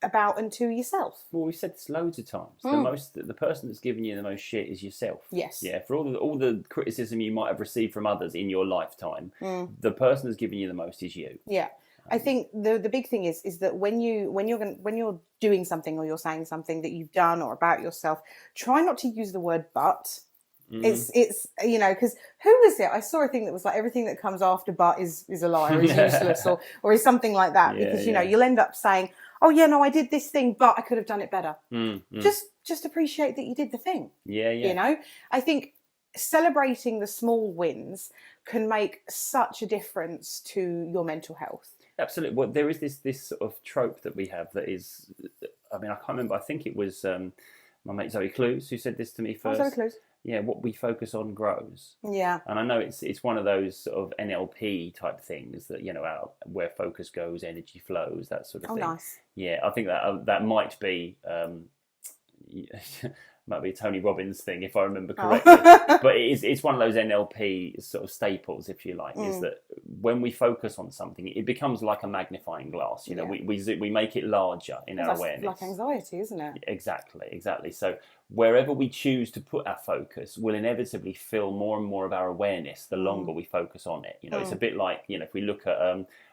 about and to yourself. Well, we've said this loads of times. The person that's giving you the most shit is yourself. Yes. Yeah. For all the criticism you might have received from others in your lifetime, the person that's giving you the most is you. Yeah. I think the big thing is that when you're doing something or you're saying something that you've done or about yourself, try not to use the word but. It's because who was it? I saw a thing that was like everything that comes after but is a lie or is useless or is something like that, because you'll end up saying, oh yeah, no, I did this thing, but I could have done it better. Just appreciate that you did the thing. I think celebrating the small wins can make such a difference to your mental health. Absolutely. Well, there is this sort of trope that we have that is, I mean, I can't remember. I think it was my mate Zoe Clues who said this to me first. Zoe Clues. Yeah, what we focus on grows. Yeah. And I know it's one of those sort of NLP type things that, where focus goes, energy flows, that sort of thing. Oh, nice. Yeah, I think that might be might be a Tony Robbins thing if I remember correctly. But it's one of those NLP sort of staples, if you like, is that when we focus on something, it becomes like a magnifying glass. We make it larger in our awareness. Like anxiety, isn't it? Exactly. So wherever we choose to put our focus will inevitably fill more and more of our awareness the longer we focus on it. It's a bit like, if we look at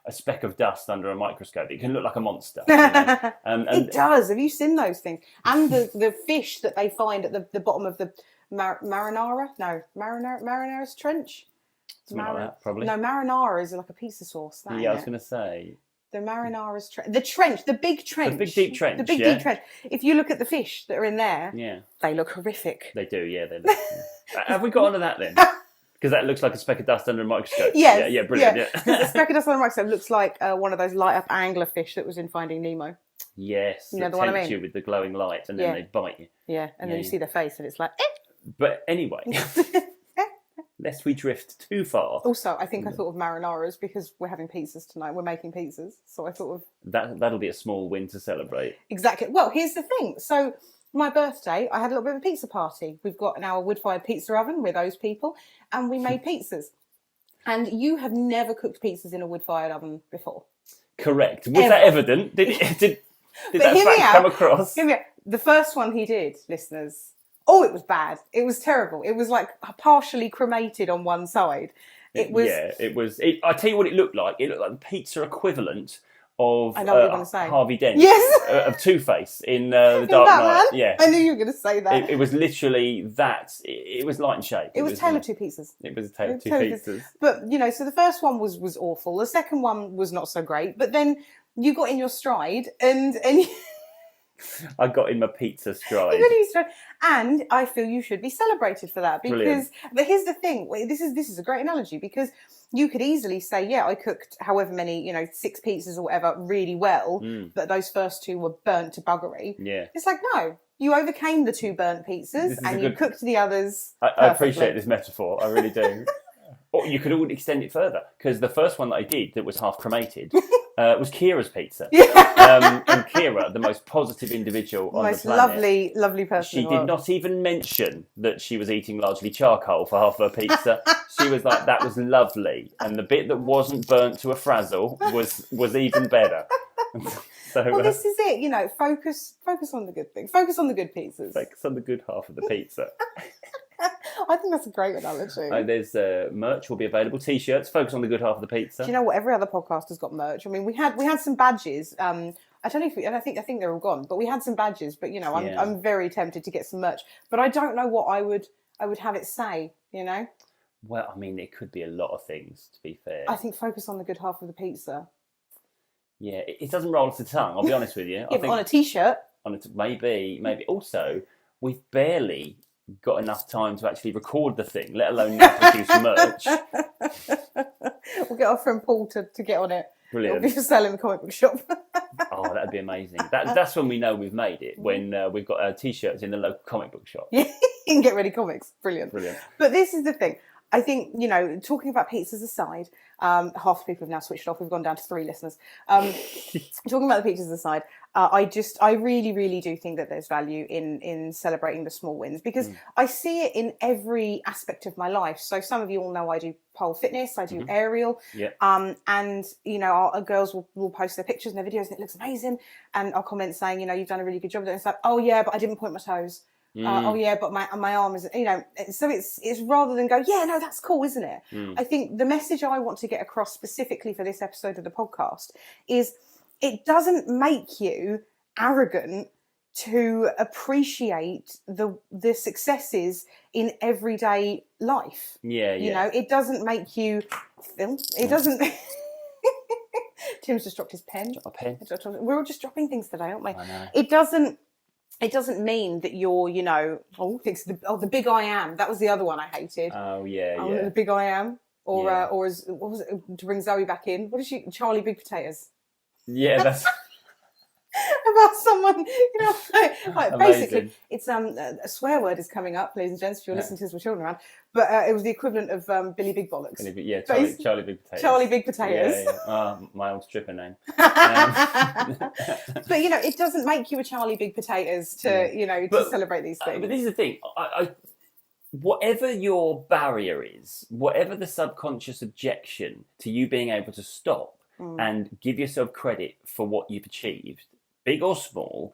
a speck of dust under a microscope, it can look like a monster. It does. Have you seen those things? And the fish that they find at the bottom of the Marinara's Trench? Something like that, probably. No, marinara is like a pizza sauce. I was going to say. The Marinara's Trench. The trench, the big trench. The big deep trench, The big deep trench. If you look at the fish that are in there, they look horrific. They do, yeah. They look, Have we got onto that then? Because that looks like a speck of dust under a microscope. Yes. Yeah, brilliant. Yeah. The speck of dust under a microscope looks like one of those light-up anglerfish that was in Finding Nemo. Yes, you know that tempt you with the glowing light, and then they bite you. Yeah, and then you see their face, and it's like, But anyway, lest we drift too far. Also, I think I thought of marinaras because we're having pizzas tonight. We're making pizzas, so I thought of that'll be a small win to celebrate. Exactly. Well, here's the thing. So, my birthday, I had a little bit of a pizza party. We've got now a wood-fired pizza oven with those people, and we made pizzas. And you have never cooked pizzas in a wood-fired oven before. Correct. Was that evident? Did that fact come across? Hear me out. The first one he did, listeners. Oh, it was bad. It was terrible. It was like partially cremated on one side. It was. Yeah, it was. I tell you what, it looked like. It looked like the pizza equivalent of I know what you're gonna say. Harvey Dent. Yes. Of Two-Face in The Dark Knight. Yeah. I knew you were going to say that. It was literally that. It was light and shade. It was Tale of Two Pizzas. It was a Tale of Two Pizzas. But, so the first one was awful. The second one was not so great. But then you got in your stride and I got in my pizza stride. And I feel you should be celebrated for that. Brilliant. But here's the thing. This is a great analogy, because you could easily say, yeah, I cooked however many, 6 pizzas or whatever really well, but those first 2 were burnt to buggery. Yeah. It's like, no, you overcame the 2 burnt pizzas and you cooked the others I appreciate this metaphor. I really do. Or you could all extend it further, because the first one that I did that was half cremated was Kira's pizza. And Kira, the most positive individual on the planet. Lovely person. She did not even mention that she was eating largely charcoal for half her pizza. She was like, that was lovely. And the bit that wasn't burnt to a frazzle was even better. So, this is it. Focus on the good things. Focus on the good pizzas. Focus on the good half of the pizza. I think that's a great analogy. There's merch will be available. T-shirts. Focus on the good half of the pizza. Do you know what? Every other podcast has got merch. I mean, we had some badges. I don't know if I think they're all gone, but we had some badges. But I'm very tempted to get some merch, but I don't know what I would have it say. Well, I mean, it could be a lot of things. To be fair, I think focus on the good half of the pizza. Yeah, it doesn't roll off the tongue. I'll be honest with you. I think on a T-shirt. Maybe. Also, we've barely got enough time to actually record the thing, let alone now produce merch. We'll get our friend Paul to get on it. Brilliant. It'll be for sale in the comic book shop. Oh, that'd be amazing. That's when we know we've made it, when we've got our T-shirts in the local comic book shop. Yeah, you can get ready comics. Brilliant. But this is the thing. I think, talking about pizzas aside, half the people have now switched off. We've gone down to 3 listeners. Talking about the pizzas aside, I really, really do think that there's value in celebrating the small wins, because I see it in every aspect of my life. So some of you all know I do pole fitness, I do aerial, and you know, our girls will post their pictures and their videos and it looks amazing, and I'll comment saying, you know, you've done a really good job. And it's like, oh yeah, but I didn't point my toes. Oh yeah, but my arm is, you know. So it's rather than go, yeah, no, that's cool, isn't it? I think the message I want to get across specifically for this episode of the podcast is, it doesn't make you arrogant to appreciate the successes in everyday life. You know, it doesn't make you feel. It doesn't. Tim's just dropped his pen. Drop a pen. We're all just dropping things today, aren't we? I know. It doesn't mean that you're, you know, the big I am. That was the other one I hated. The big I am, or as what was it, to bring Zoe back in? What is she? Charlie Big Potatoes. Yeah, that's about someone, you know, like basically, it's a swear word is coming up, ladies and gents, if you're listening to this with children around. But it was the equivalent of Billy Big Bollocks. Charlie Big Potatoes. Charlie Big Potatoes. My old stripper name. But you know, it doesn't make you a Charlie Big Potatoes to you know to celebrate these things. But this is the thing. Whatever your barrier is, whatever the subconscious objection to you being able to stop and give yourself credit for what you've achieved, big or small,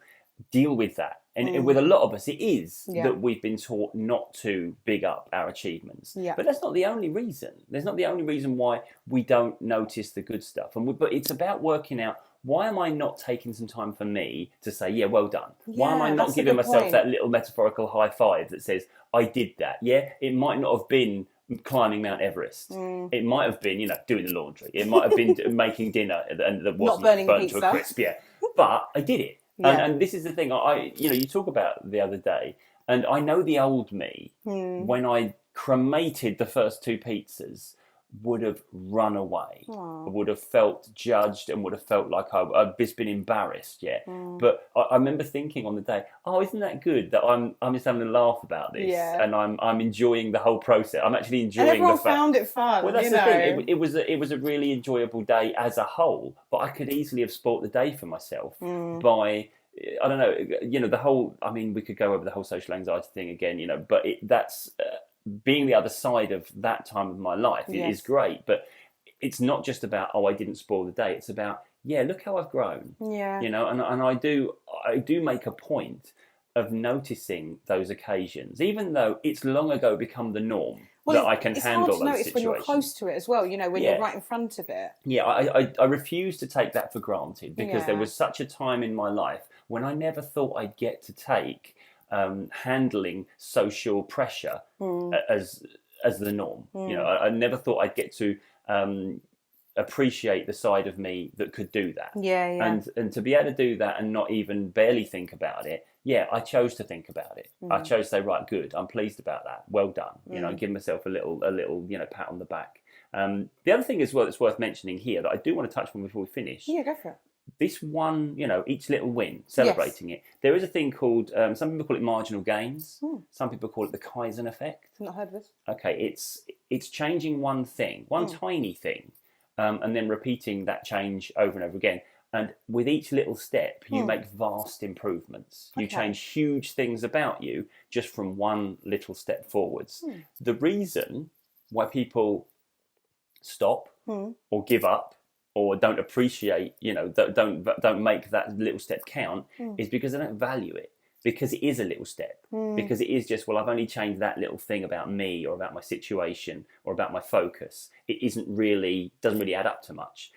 deal with that. And with a lot of us, it is that we've been taught not to big up our achievements. But that's not the only reason. There's not the only reason why we don't notice the good stuff. But it's about working out, why am I not taking some time for me to say, yeah, well done? Why am I not giving myself that little metaphorical high five that says, I did that? Yeah, it might not have been climbing Mount Everest. It might have been, you know, doing the laundry. It might have been making dinner and that wasn't burnt to a crisp. Yeah, but I did it. And this is the thing. You talk about the other day, and I know the old me when I cremated the first 2 pizzas would have run away. Would have felt judged and would have felt like I'd just been embarrassed. But I remember thinking on the day, oh, isn't that good that I'm just having a laugh about this, and I'm enjoying the whole process. I'm actually enjoying. And everyone found it fun. Well, that's the thing. It was a really enjoyable day as a whole, but I could easily have spoilt the day for myself by, I don't know, you know, the whole. I mean, we could go over the whole social anxiety thing again, you know, but that's. Being the other side of that time of my life is great, but it's not just about, oh, I didn't spoil the day. It's about, yeah, look how I've grown. You know, and I do make a point of noticing those occasions, even though it's long ago become the norm that I can handle those situations. It's hard to notice when you're close to it as well, you know, when you're right in front of it. Yeah, I refuse to take that for granted, because there was such a time in my life when I never thought I'd get to take handling social pressure as the norm. You know, I never thought I'd get to appreciate the side of me that could do that. And to be able to do that and not even barely think about it. I chose to think about it. I chose to say, right, good, I'm pleased about that. Well done. You know, give myself a little, you know, pat on the back. The other thing as well that's worth mentioning here that I do want to touch on before we finish. Yeah, go for it. This one, you know, each little win, celebrating it. There is a thing called, some people call it marginal gains. Some people call it the Kaisen effect. I've not heard of this. Okay, it's changing one thing, one tiny thing, and then repeating that change over and over again. And with each little step, you make vast improvements. You change huge things about you just from one little step forwards. The reason why people stop or give up or don't appreciate, you know, don't make that little step count is because they don't value it. Because it is a little step. Because it is just, well, I've only changed that little thing about me or about my situation or about my focus. It doesn't really add up to much.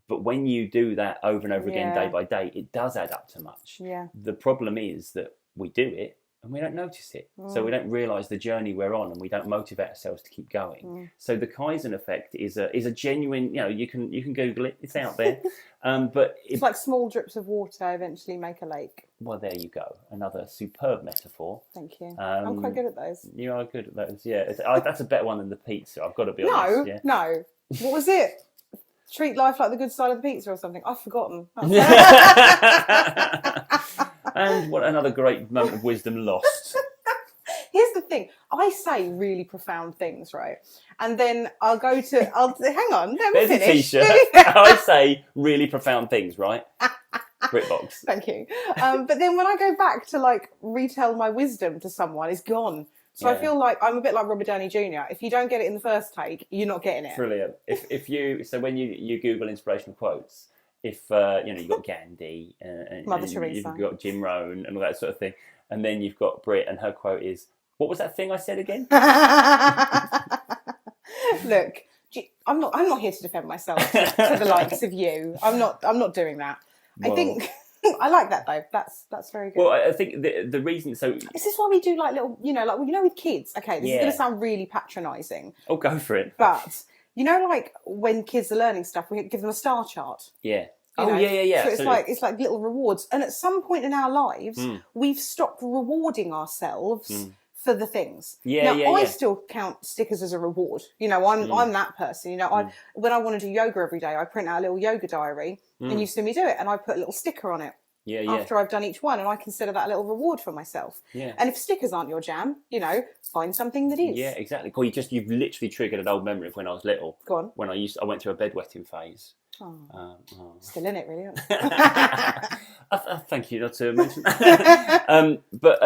But when you do that over and over again, day by day, it does add up to much. The problem is that we do it and we don't notice it. So we don't realise the journey we're on, and we don't motivate ourselves to keep going. So the Kaisen effect is a genuine, you know, you can Google it, it's out there. But it's like small drips of water eventually make a lake. Well, there you go. Another superb metaphor. Thank you. I'm quite good at those. You are good at those, yeah. That's a better one than the pizza, I've got to be honest. No. What was it? Treat life like the good side of the pizza or something. I've forgotten. And what another great moment of wisdom lost. Here's the thing. I say really profound things, right? And then I'll hang on, let me There's finish. a t-shirt. I say really profound things, right? Britt Box. Thank you. But then when I go back to like retell my wisdom to someone, it's gone. So I feel like I'm a bit like Robert Downey Jr. If you don't get it in the first take, you're not getting it. Brilliant. So when you Google inspirational quotes, if you've got Gandhi, Mother and Teresa, you've got Jim Rohn and all that sort of thing, and then you've got Britt, and her quote is, "What was that thing I said again?" Look, I'm not here to defend myself to the likes of you. I'm not doing that. Well, I think I like that though. That's very good. Well, I think the reason. So this is why we do like little, with kids. Okay, this is going to sound really patronising. Oh, go for it. But like when kids are learning stuff, we give them a star chart. Yeah. Yeah. So it's like little rewards. And at some point in our lives, we've stopped rewarding ourselves for the things. I still count stickers as a reward. I'm that person. When I want to do yoga every day, I print out a little yoga diary and you see me do it, and I put a little sticker on it. After I've done each one, and I consider that a little reward for myself. Yeah. And if stickers aren't your jam, find something that is. Yeah, exactly. Cool. You've literally triggered an old memory of when I was little. Go on. When I went through a bedwetting phase. Still in it, really, aren't you? Thank you not to mention that. But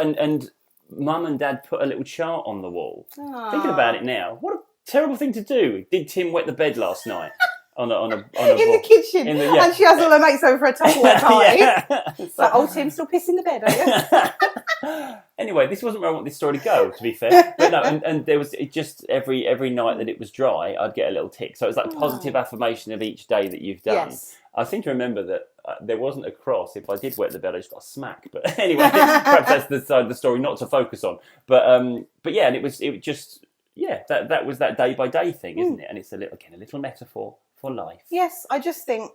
Mum and Dad put a little chart on the wall. Thinking about it now, what a terrible thing to do. Did Tim wet the bed last night? On a in the kitchen, and she has all her mates over for a Tupperware party. So, Tim's still pissing the bed, are you? Anyway, this wasn't where I want this story to go, to be fair. But no, and there was just every night that it was dry, I'd get a little tick. So it was like positive affirmation of each day that you've done. Yes. I seem to remember that there wasn't a cross. If I did wet the bed, I just got a smack. But anyway, perhaps that's the side of the story not to focus on. But yeah, and it was just that was that day by day thing, isn't it? And it's a little metaphor for life. Yes, I just think,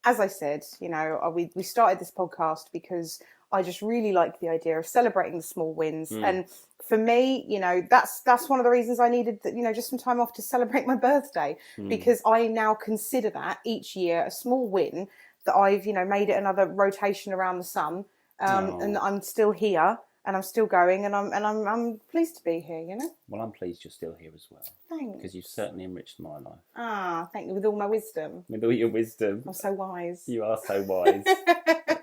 as I said, we started this podcast because I just really like the idea of celebrating the small wins. And for me, that's one of the reasons I needed, just some time off to celebrate my birthday, because I now consider that each year a small win that I've, made it another rotation around the sun, and I'm still here. And I'm still going, and I'm pleased to be here, Well, I'm pleased you're still here as well. Thanks. Because you've certainly enriched my life. Thank you, with all my wisdom. With all your wisdom. I'm so wise. You are so wise.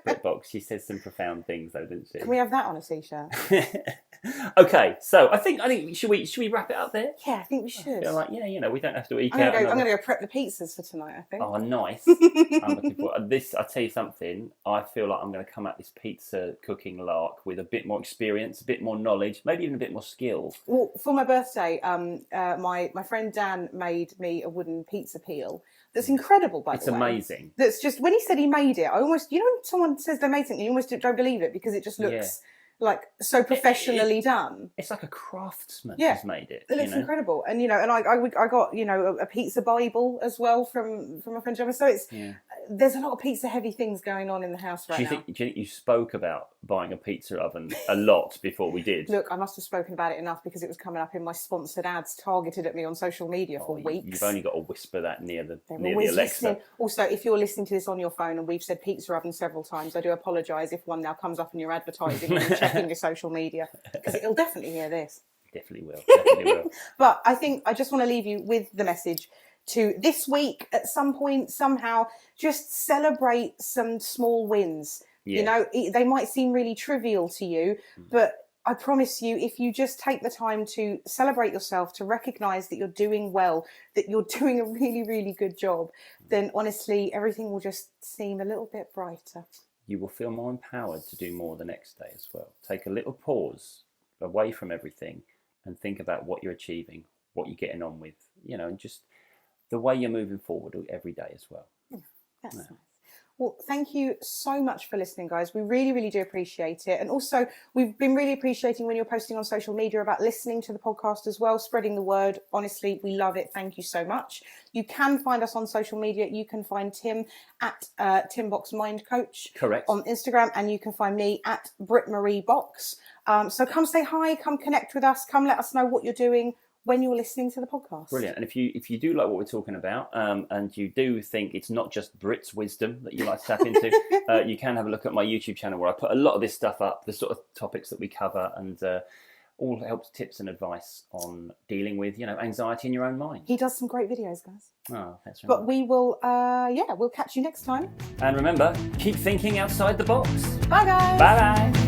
Britt Box, she says some profound things though, doesn't she? Can we have that on a t-shirt? Okay, so I think should we wrap it up there? Yeah, I think we should. I feel like we don't have to eke out. I'm going to go prep the pizzas for tonight, I think. Oh, nice. I'm looking forward. I'll tell you something. I feel like I'm going to come at this pizza cooking lark with a bit more experience, a bit more knowledge, maybe even a bit more skill. Well, for my birthday, my friend Dan made me a wooden pizza peel. That's incredible, by the way. It's amazing. That's just, when he said he made it, I almost, when someone says they made something, you almost don't believe it because it just looks like so professionally done. It's like a craftsman has made it. It looks incredible. And, and I got, a pizza Bible as well from my friend Gemma. So it's, there's a lot of pizza heavy things going on in the house right now. Do you think you spoke about buying a pizza oven a lot before we did? Look, I must have spoken about it enough because it was coming up in my sponsored ads targeted at me on social media for weeks. You've only got to whisper that near the Alexa. Listening. Also, if you're listening to this on your phone, and we've said pizza oven several times, I do apologise if one now comes up in your advertising and you're checking your social media, because it'll definitely hear this. Definitely will. But I think I just want to leave you with the message to this week, at some point, somehow, just celebrate some small wins. Yeah. They might seem really trivial to you, but I promise you, if you just take the time to celebrate yourself, to recognise that you're doing well, that you're doing a really, really good job, then honestly, everything will just seem a little bit brighter. You will feel more empowered to do more the next day as well. Take a little pause away from everything and think about what you're achieving, what you're getting on with, and just the way you're moving forward every day as well. That's nice. Well, thank you so much for listening, guys. We really, really do appreciate it. And also, we've been really appreciating when you're posting on social media about listening to the podcast as well, spreading the word. Honestly, we love it. Thank you so much. You can find us on social media. You can find Tim at Tim Box Mind Coach. Correct. On Instagram. And you can find me at Britt Marie Box. So come say hi, come connect with us, come let us know what you're doing when you're listening to the podcast. Brilliant. And if you do like what we're talking about, and you do think it's not just Brit's wisdom that you like to tap into, you can have a look at my YouTube channel where I put a lot of this stuff up, the sort of topics that we cover, and all helps tips and advice on dealing with, anxiety in your own mind. He does some great videos, guys. Oh, thanks very But much. we will, we'll catch you next time. And remember, keep thinking outside the box. Bye, guys. Bye-bye.